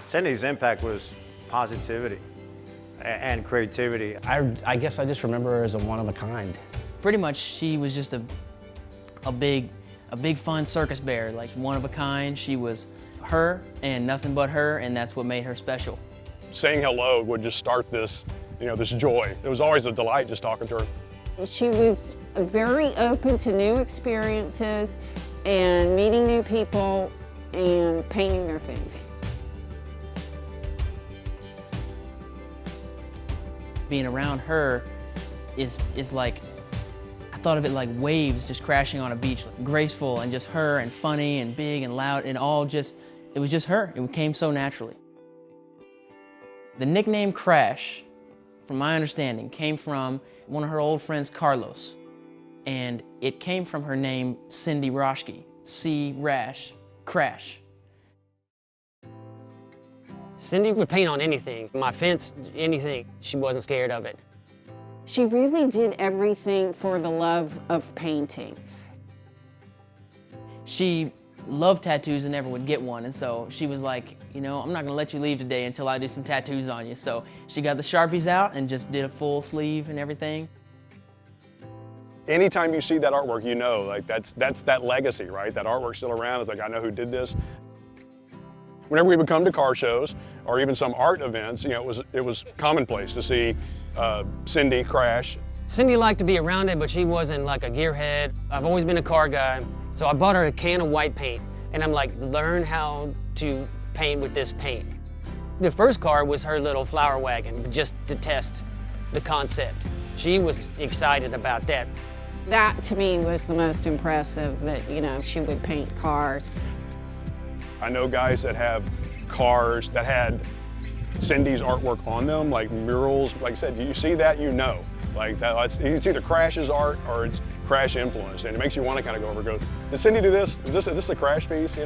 Cindy's impact was positivity and creativity. I guess I just remember her as a one-of-a-kind. Pretty much, she was just a big fun circus bear, like one of a kind. She was her and nothing but her, and that's what made her special. Saying hello would just start this, this joy. It was always a delight just talking to her. She was very open to new experiences and meeting new people and painting their things. Being around her is like, I thought of it like waves just crashing on a beach, like graceful and just her and funny and big and loud and all just, it was just her. It came so naturally. The nickname Crash, from my understanding, came from one of her old friends, Carlos. And it came from her name, Cindy Raschke, C-Rash, Crash. Cindy would paint on anything, my fence, anything. She wasn't scared of it. She really did everything for the love of painting. She loved tattoos and never would get one, and so she was like, I'm not gonna let you leave today until I do some tattoos on you. So she got the Sharpies out and just did a full sleeve and everything. Anytime you see that artwork, like that's that legacy, right? That artwork's still around. It's like, I know who did this. Whenever we would come to car shows or even some art events, it was commonplace to see Cindy Crash. Cindy liked to be around it, but she wasn't like a gearhead. I've always been a car guy, so I bought her a can of white paint, and I'm like, learn how to paint with this paint. The first car was her little flower wagon, just to test the concept. She was excited about that. That, to me, was the most impressive, that, she would paint cars. I know guys that have cars that had Cindy's artwork on them, like murals. Like I said, you see that, Like it's either Crash's art or it's Crash influence, and it makes you want to kind of go over and go, did Cindy do this? Is this a Crash piece,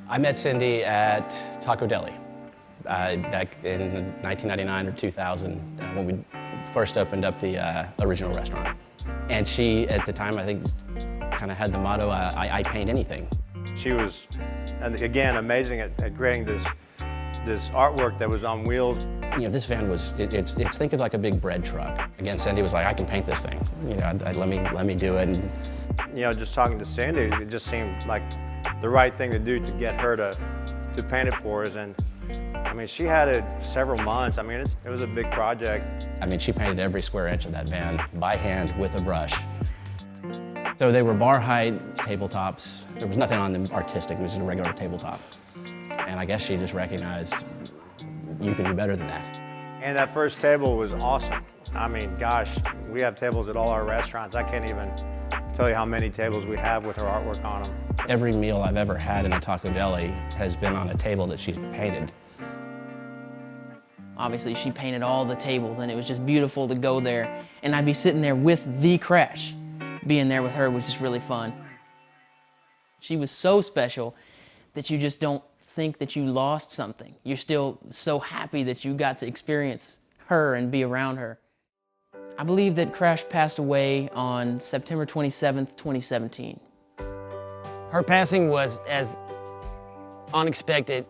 I met Cindy at Tacodeli back in 1999 or 2000 when we first opened up the original restaurant. And she, at the time, I think, kind of had the motto, I paint anything. She was, again, amazing at creating this artwork that was on wheels. This van was, it's think of like a big bread truck. Again, Cindy was like, I can paint this thing. Let me do it. And, just talking to Cindy, it just seemed like the right thing to do to get her to paint it for us. And she had it several months. It was a big project. She painted every square inch of that van by hand with a brush. So they were bar height tabletops. There was nothing on them artistic, it was just a regular tabletop. And I guess she just recognized you can do better than that. And that first table was awesome. Gosh, we have tables at all our restaurants. I can't even tell you how many tables we have with her artwork on them. Every meal I've ever had in a Tacodeli has been on a table that she's painted. Obviously, she painted all the tables, and it was just beautiful to go there. And I'd be sitting there with the Crash. Being there with her was just really fun. She was so special that you just don't think that you lost something. You're still so happy that you got to experience her and be around her. I believe that Crash passed away on September 27th, 2017. Her passing was as unexpected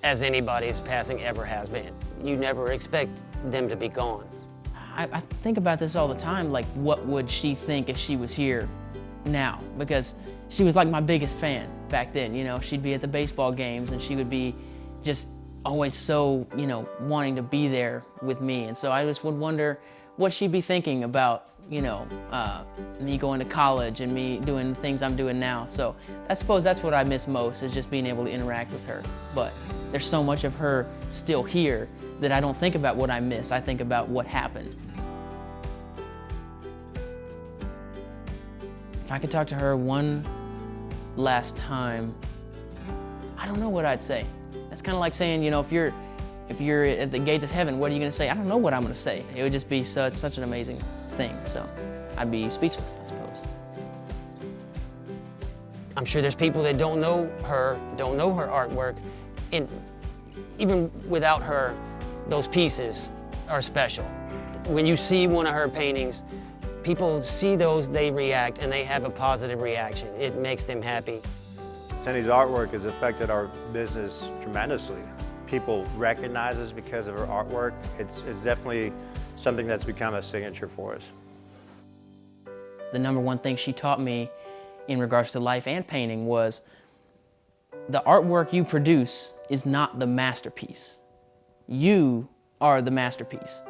as anybody's passing ever has been. You never expect them to be gone. I think about this all the time, like what would she think if she was here now? Because she was like my biggest fan back then, She'd be at the baseball games and she would be just always so, wanting to be there with me. And so I just would wonder what she'd be thinking about, me going to college and me doing the things I'm doing now. So I suppose that's what I miss most, is just being able to interact with her. But there's so much of her still here that I don't think about what I miss, I think about what happened. If I could talk to her one last time, I don't know what I'd say. That's kind of like saying, if you're at the gates of heaven, what are you going to say? I don't know what I'm going to say. It would just be such an amazing thing. So I'd be speechless, I suppose. I'm sure there's people that don't know her artwork, and even without her, those pieces are special. When you see one of her paintings, people see those, they react, and they have a positive reaction. It makes them happy. Cindy's artwork has affected our business tremendously. People recognize us because of her artwork. It's definitely something that's become a signature for us. The number one thing she taught me in regards to life and painting was the artwork you produce is not the masterpiece. You are the masterpiece.